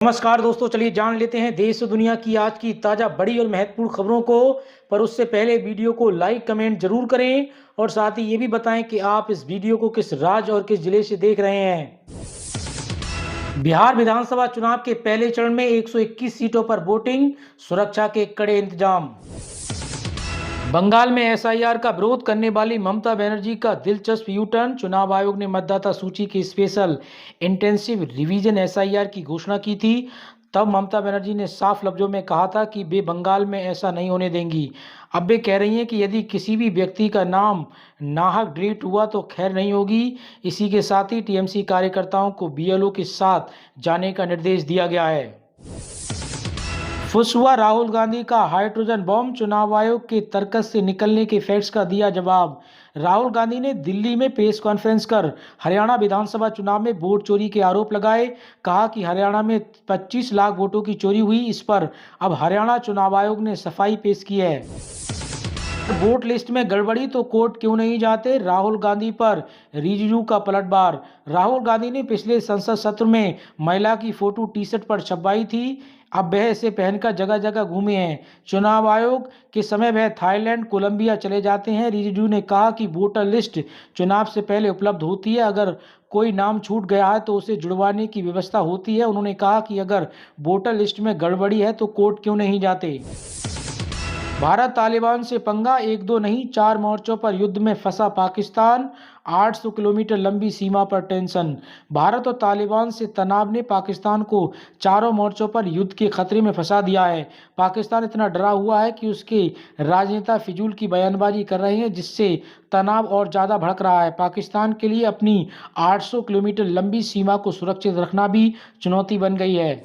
नमस्कार दोस्तों, चलिए जान लेते हैं देश और दुनिया की आज की ताज़ा बड़ी और महत्वपूर्ण खबरों को। पर उससे पहले वीडियो को लाइक कमेंट जरूर करें और साथ ही ये भी बताएं कि आप इस वीडियो को किस राज्य और किस जिले से देख रहे हैं। बिहार विधानसभा चुनाव के पहले चरण में 121 सीटों पर वोटिंग, सुरक्षा के कड़े इंतजाम। बंगाल में एसआईआर का विरोध करने वाली ममता बनर्जी का दिलचस्प यू टर्न, चुनाव आयोग ने मतदाता सूची की स्पेशल इंटेंसिव रिवीजन एसआईआर की घोषणा की थी। तब ममता बनर्जी ने साफ लफ्जों में कहा था कि वे बंगाल में ऐसा नहीं होने देंगी। अब वे कह रही हैं कि यदि किसी भी व्यक्ति का नाम नाहक डिलीट हुआ तो खैर नहीं होगी। इसी के साथ ही टीएमसी कार्यकर्ताओं को बीएलओ के साथ जाने का निर्देश दिया गया है। फुस हुआ राहुल गांधी का हाइड्रोजन बॉम्ब, चुनाव आयोग के तर्कस से निकलने के फैक्ट्स का दिया जवाब। राहुल गांधी ने दिल्ली में प्रेस कॉन्फ्रेंस कर हरियाणा विधानसभा चुनाव में वोट चोरी के आरोप लगाए। कहा कि हरियाणा में 25 लाख वोटों की चोरी हुई। इस पर अब हरियाणा चुनाव आयोग ने सफाई पेश की है। वोट लिस्ट में गड़बड़ी तो कोर्ट क्यों नहीं जाते, राहुल गांधी पर रिजिजू का पलटवार। राहुल गांधी ने पिछले संसद सत्र में महिला की फोटो टी शर्ट पर छपवाई थी। अब वह इसे पहनकर जगह जगह घूमे हैं। चुनाव आयोग के समय वह थाईलैंड कोलंबिया चले जाते हैं। रिजिजू ने कहा कि वोटर लिस्ट चुनाव से पहले उपलब्ध होती है, अगर कोई नाम छूट गया है तो उसे जुड़वाने की व्यवस्था होती है। उन्होंने कहा कि अगर वोटर लिस्ट में गड़बड़ी है तो कोर्ट क्यों नहीं जाते। भारत तालिबान से पंगा, एक दो नहीं 4 मोर्चों पर युद्ध में फंसा पाकिस्तान। 800 किलोमीटर लंबी सीमा पर टेंशन। भारत और तालिबान से तनाव ने पाकिस्तान को चारों मोर्चों पर युद्ध के खतरे में फंसा दिया है। पाकिस्तान इतना डरा हुआ है कि उसके राजनेता फिजूल की बयानबाजी कर रहे हैं, जिससे तनाव और ज़्यादा भड़क रहा है। पाकिस्तान के लिए अपनी 800 किलोमीटर लंबी सीमा को सुरक्षित रखना भी चुनौती बन गई है।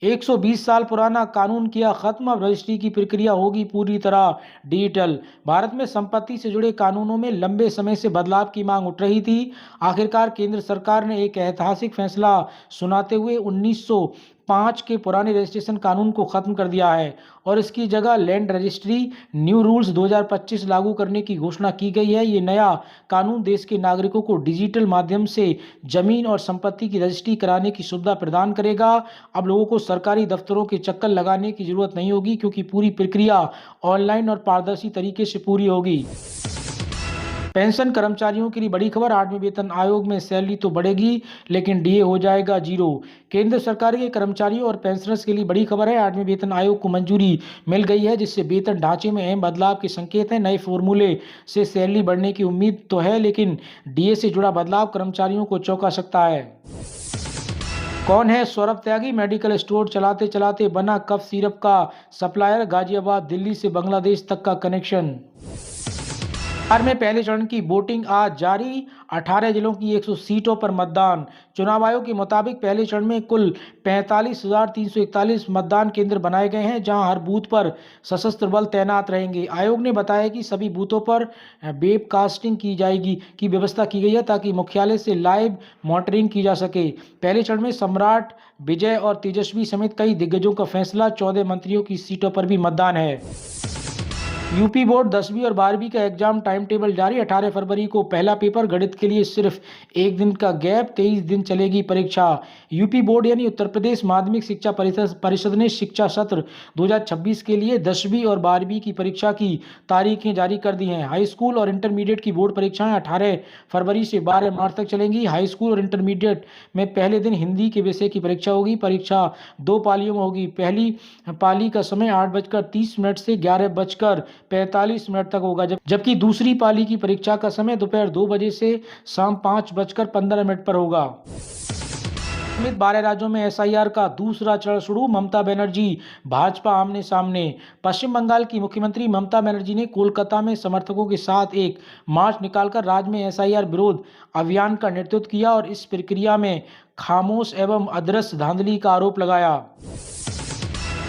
120 साल पुराना कानून किया खत्म, अब रजिस्ट्री की प्रक्रिया होगी पूरी तरह डिजिटल। भारत में संपत्ति से जुड़े कानूनों में लंबे समय से बदलाव की मांग उठ रही थी। आखिरकार केंद्र सरकार ने एक ऐतिहासिक फैसला सुनाते हुए 1905 के पुराने रजिस्ट्रेशन कानून को खत्म कर दिया है और इसकी जगह लैंड रजिस्ट्री न्यू रूल्स 2025 लागू करने की घोषणा की गई है। ये नया कानून देश के नागरिकों को डिजिटल माध्यम से जमीन और संपत्ति की रजिस्ट्री कराने की सुविधा प्रदान करेगा। अब लोगों को सरकारी दफ्तरों के चक्कर लगाने की जरूरत नहीं होगी, क्योंकि पूरी प्रक्रिया ऑनलाइन और पारदर्शी तरीके से पूरी होगी। पेंशन कर्मचारियों के लिए बड़ी खबर, 8वें वेतन आयोग में सैलरी तो बढ़ेगी लेकिन डीए हो जाएगा जीरो। केंद्र सरकार के कर्मचारियों और पेंशनर्स के लिए बड़ी खबर है। 8वें वेतन आयोग को मंजूरी मिल गई है, जिससे वेतन ढांचे में अहम बदलाव के संकेत हैं। नए फॉर्मूले से सैलरी बढ़ने की उम्मीद तो है, लेकिन डीए से जुड़ा बदलाव कर्मचारियों को चौंका सकता है। कौन है सौरभ त्यागी, मेडिकल स्टोर चलाते चलाते बना कफ सिरप का सप्लायर। गाजियाबाद दिल्ली से बांग्लादेश तक का कनेक्शन। बिहार में पहले चरण की वोटिंग आज जारी, 18 जिलों की 100 सीटों पर मतदान। चुनाव आयोग के मुताबिक पहले चरण में कुल 45,341 मतदान केंद्र बनाए गए हैं, जहां हर बूथ पर सशस्त्र बल तैनात रहेंगे। आयोग ने बताया कि सभी बूथों पर वेबकास्टिंग की व्यवस्था की गई है, ताकि मुख्यालय से लाइव मॉनिटरिंग की जा सके। पहले चरण में सम्राट, विजय और तेजस्वी समेत कई दिग्गजों का फैसला, 14 मंत्रियों की सीटों पर भी मतदान है। यूपी बोर्ड 10वीं और 12वीं का एग्जाम टाइम टेबल जारी, 18 फरवरी को पहला पेपर, गणित के लिए सिर्फ एक दिन का गैप, 23 दिन चलेगी परीक्षा। यूपी बोर्ड यानी उत्तर प्रदेश माध्यमिक शिक्षा परिषद ने शिक्षा सत्र 2026 के लिए 10वीं और 12वीं की परीक्षा की तारीखें जारी कर दी हैं। हाई स्कूल और इंटरमीडिएट की बोर्ड परीक्षाएं 18 फरवरी से 12 मार्च तक चलेंगी। हाई स्कूल और इंटरमीडिएट में पहले दिन हिंदी के विषय की परीक्षा होगी। परीक्षा 2 पालियों में होगी। पहली पाली का समय 8:30 से 11:45 तक होगा, जबकि दूसरी पाली की परीक्षा का समय दोपहर 2 बजे से शाम 5:15 पर होगा। समेत 12 राज्यों में एसआईआर का दूसरा चरण शुरू, ममता बनर्जी भाजपा आमने सामने। पश्चिम बंगाल की मुख्यमंत्री ममता बनर्जी ने कोलकाता में समर्थकों के साथ एक मार्च निकालकर राज्य में एसआईआर विरोध अभियान का नेतृत्व किया और इस प्रक्रिया में खामोश एवं अदृश्य धांधली का आरोप लगाया।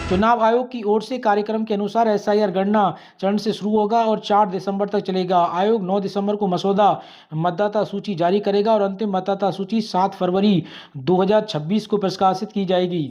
चुनाव आयोग की ओर से कार्यक्रम के अनुसार एसआईआर गणना चरण से शुरू होगा और 4 दिसंबर तक चलेगा। आयोग 9 दिसंबर को मसौदा मतदाता सूची जारी करेगा और अंतिम मतदाता सूची 7 फरवरी 2026 को प्रकाशित की जाएगी।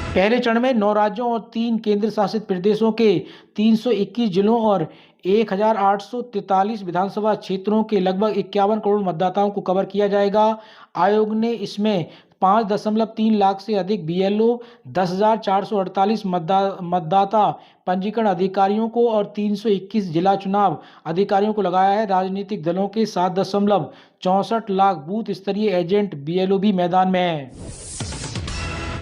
पहले चरण में 9 राज्यों और 3 केंद्र शासित प्रदेशों के 321 जिलों और 1843 विधानसभा क्षेत्रों के लगभग 51 करोड़ मतदाताओं को कवर किया जाएगा। आयोग ने इसमें 5.3 लाख से अधिक BLO, 10,448 मतदाता पंजीकरण अधिकारियों को और 321 जिला चुनाव अधिकारियों को लगाया है। राजनीतिक दलों के 7.64 लाख बूथ स्तरीय एजेंट BLO भी मैदान में हैं।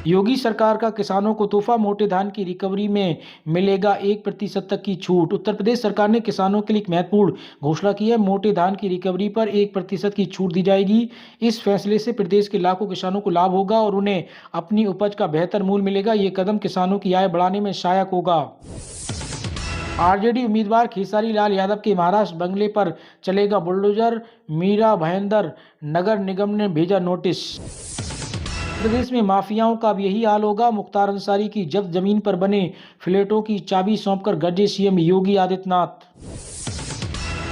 योगी सरकार का किसानों को तोहफा, मोटे धान की रिकवरी में मिलेगा 1% तक की छूट। उत्तर प्रदेश सरकार ने किसानों के लिए एक महत्वपूर्ण घोषणा की है। मोटे धान की रिकवरी पर 1% की छूट दी जाएगी। इस फैसले से प्रदेश के लाखों किसानों को लाभ होगा और उन्हें अपनी उपज का बेहतर मूल्य मिलेगा। ये कदम किसानों की आय बढ़ाने में सहायक होगा। RJD उम्मीदवार खेसारी लाल यादव के महाराष्ट्र बंगले पर चलेगा बुलडोजर, मीरा भाईंदर नगर निगम ने भेजा नोटिस। प्रदेश में माफियाओं का अब यही हाल होगा। मुख्तार अंसारी की जब्त जमीन पर बने फ्लैटों की चाबी सौंपकर गरजे CM योगी आदित्यनाथ।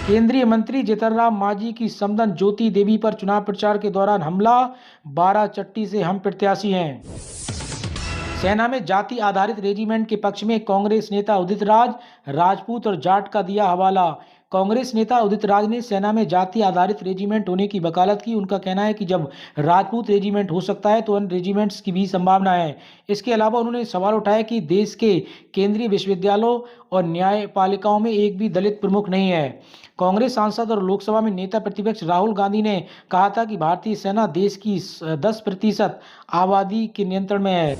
केंद्रीय मंत्री जीतन राम मांझी की समधन ज्योति देवी पर चुनाव प्रचार के दौरान हमला, 12 चट्टी से हम प्रत्याशी हैं। सेना में जाति आधारित रेजिमेंट के पक्ष में कांग्रेस नेता उदित राज, राजपूत और जाट का दिया हवाला। कांग्रेस नेता उदित राज ने सेना में जाति आधारित रेजिमेंट होने की वकालत की। उनका कहना है कि जब राजपूत रेजिमेंट हो सकता है तो अन्य रेजिमेंट्स की भी संभावना है। इसके अलावा उन्होंने सवाल उठाया कि देश के केंद्रीय विश्वविद्यालयों और न्यायपालिकाओं में एक भी दलित प्रमुख नहीं है। कांग्रेस सांसद और लोकसभा में नेता प्रतिपक्ष राहुल गांधी ने कहा था कि भारतीय सेना देश की 10% आबादी के नियंत्रण में है।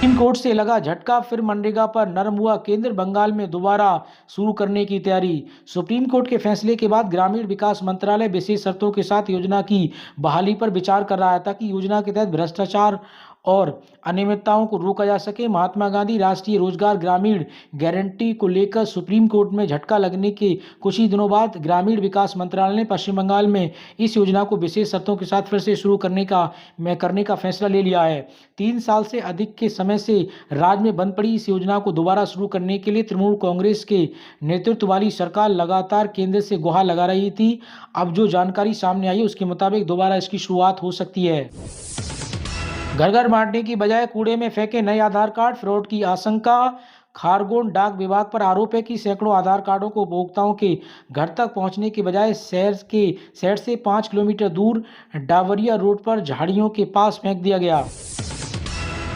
सुप्रीम कोर्ट से लगा झटका, फिर मनरेगा पर नरम हुआ केंद्र, बंगाल में दोबारा शुरू करने की तैयारी। सुप्रीम कोर्ट के फैसले के बाद ग्रामीण विकास मंत्रालय विशेष शर्तों के साथ योजना की बहाली पर विचार कर रहा है ताकि योजना के तहत भ्रष्टाचार और अनियमितताओं को रोका जा सके। महात्मा गांधी राष्ट्रीय रोजगार ग्रामीण गारंटी को लेकर सुप्रीम कोर्ट में झटका लगने के कुछ ही दिनों बाद ग्रामीण विकास मंत्रालय ने पश्चिम बंगाल में इस योजना को विशेष शर्तों के साथ फिर से शुरू करने का फैसला ले लिया है। 3 साल से अधिक के समय से राज्य में बंद पड़ी इस योजना को दोबारा शुरू करने के लिए तृणमूल कांग्रेस के नेतृत्व वाली सरकार लगातार केंद्र से गुहार लगा रही थी। अब जो जानकारी सामने आई है उसके मुताबिक दोबारा इसकी शुरुआत हो सकती है। घर घर बांटने की बजाय कूड़े में फेंके नए आधार कार्ड, फ्रॉड की आशंका। खारगोन डाक विभाग पर आरोप है कि सैकड़ों आधार कार्डों को उपभोक्ताओं के घर तक पहुंचने के बजाय शहर से 5 किलोमीटर दूर डावरिया रोड पर झाड़ियों के पास फेंक दिया गया।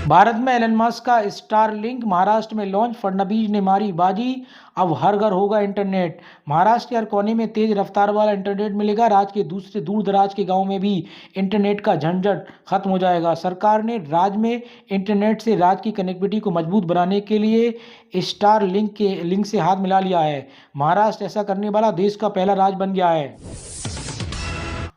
भारत में एलन मस्क का स्टारलिंक महाराष्ट्र में लॉन्च, फडणवीस ने मारी बाजी, अब हर घर होगा इंटरनेट। महाराष्ट्र के हर कोने में तेज रफ्तार वाला इंटरनेट मिलेगा। राज्य के दूसरे दूर दराज के गांव में भी इंटरनेट का झंझट खत्म हो जाएगा। सरकार ने राज्य में इंटरनेट से राज्य की कनेक्टिविटी को मजबूत बनाने के लिए स्टारलिंक के लिंक से हाथ मिला लिया है। महाराष्ट्र ऐसा करने वाला देश का पहला राज्य बन गया है।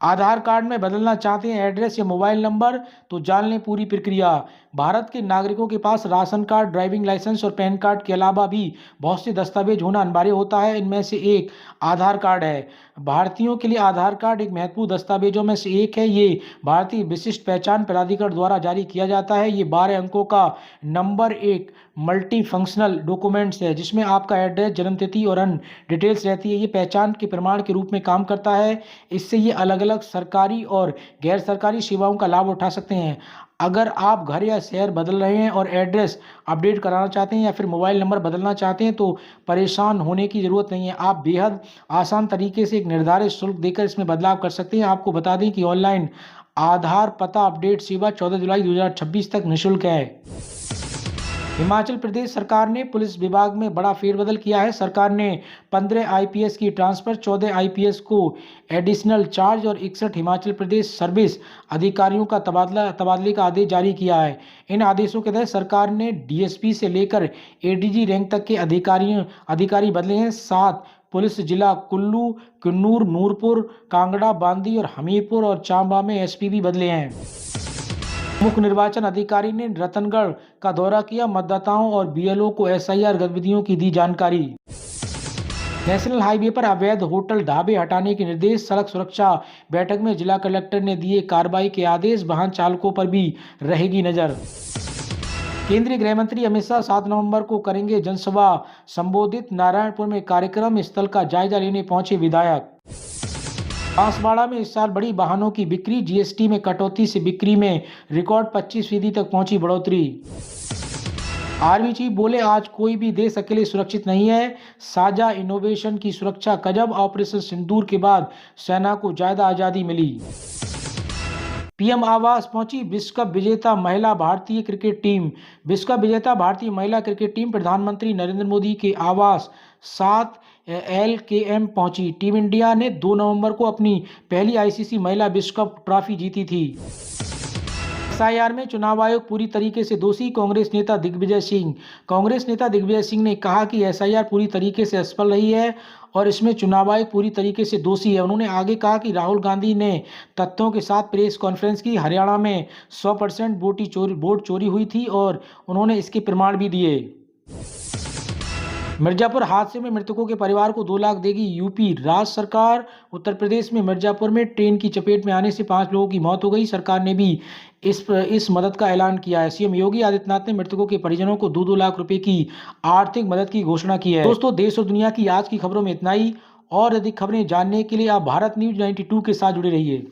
आधार कार्ड में बदलना चाहते हैं एड्रेस या मोबाइल नंबर तो जान लें पूरी प्रक्रिया। भारत के नागरिकों के पास राशन कार्ड, ड्राइविंग लाइसेंस और पैन कार्ड के अलावा भी बहुत से दस्तावेज होना अनिवार्य होता है। इनमें से एक आधार कार्ड है। भारतीयों के लिए आधार कार्ड एक महत्वपूर्ण दस्तावेजों में से एक है। ये भारतीय विशिष्ट पहचान प्राधिकरण द्वारा जारी किया जाता है। ये 12 अंकों का नंबर एक मल्टी फंक्शनल डॉक्यूमेंट्स है जिसमें आपका एड्रेस, जन्मतिथि और अन्य डिटेल्स रहती है। ये पहचान के प्रमाण के रूप में काम करता है। इससे ये अलग अलग सरकारी और गैर सरकारी सेवाओं का लाभ उठा सकते हैं। अगर आप घर या शहर बदल रहे हैं और एड्रेस अपडेट कराना चाहते हैं या फिर मोबाइल नंबर बदलना चाहते हैं तो परेशान होने की ज़रूरत नहीं है। आप बेहद आसान तरीके से एक निर्धारित शुल्क देकर इसमें बदलाव कर सकते हैं। आपको बता दें कि ऑनलाइन आधार पता अपडेट सेवा 14 जुलाई 2026 तक निःशुल्क है। हिमाचल प्रदेश सरकार ने पुलिस विभाग में बड़ा फेरबदल किया है। सरकार ने 15 IPS की ट्रांसफर, 14 IPS को एडिशनल चार्ज और 61 हिमाचल प्रदेश सर्विस अधिकारियों का तबादले का आदेश जारी किया है। इन आदेशों के तहत सरकार ने DSP से लेकर ADG रैंक तक के अधिकारी बदले हैं। 7 पुलिस जिला कुल्लू, किन्नूर, नूरपुर, कांगड़ा, बांदी और हमीरपुर और चांबा में SP भी बदले हैं। मुख्य निर्वाचन अधिकारी ने रतनगढ़ का दौरा किया, मतदाताओं और BLO को SIR गतिविधियों की दी जानकारी। नेशनल हाईवे पर अवैध होटल ढाबे हटाने के निर्देश, सड़क सुरक्षा बैठक में जिला कलेक्टर ने दिए कार्रवाई के आदेश, वाहन चालकों पर भी रहेगी नजर। केंद्रीय गृह मंत्री अमित शाह 7 नवंबर को करेंगे जनसभा संबोधित। नारायणपुर में कार्यक्रम स्थल का जायजा लेने पहुंचे विधायक। बांसवाड़ा में इस साल बड़ी वाहनों की बिक्री, GST में कटौती से बिक्री में रिकॉर्ड 25% तक पहुंची बढ़ोतरी। आर्मी चीफ बोले आज कोई भी देश अकेले सुरक्षित नहीं है। साझा इनोवेशन की सुरक्षा गजब, ऑपरेशन सिंदूर के बाद सेना को ज्यादा आजादी मिली। पीएम आवास पहुंची विश्व कप विजेता महिला भारतीय क्रिकेट टीम। विश्व कप विजेता भारतीय महिला क्रिकेट टीम प्रधानमंत्री नरेंद्र मोदी के आवास 7 LKM पहुंची। टीम इंडिया ने 2 नवंबर को अपनी पहली आईसीसी महिला विश्व कप ट्रॉफी जीती थी। एसआईआर में चुनाव आयोग पूरी तरीके से दोषी, कांग्रेस नेता दिग्विजय सिंह। कांग्रेस नेता दिग्विजय सिंह ने कहा कि एसआईआर पूरी तरीके से असफल रही है और इसमें चुनाव आयोग पूरी तरीके से दोषी है। उन्होंने आगे कहा कि राहुल गांधी ने तथ्यों के साथ प्रेस कॉन्फ्रेंस की। हरियाणा में 100% वोट चोरी हुई थी और उन्होंने इसके प्रमाण भी दिए। मिर्जापुर हादसे में मृतकों के परिवार को 2 लाख देगी यूपी राज्य सरकार। उत्तर प्रदेश में मिर्जापुर में ट्रेन की चपेट में आने से 5 लोगों की मौत हो गई। सरकार ने भी इस मदद का ऐलान किया है। सीएम योगी आदित्यनाथ ने मृतकों के परिजनों को 2-2 लाख रुपए की आर्थिक मदद की घोषणा की है। दोस्तों, देश और दुनिया की आज की खबरों में इतना ही। और अधिक खबरें जानने के लिए आप भारत न्यूज 92 के साथ जुड़े रहिए।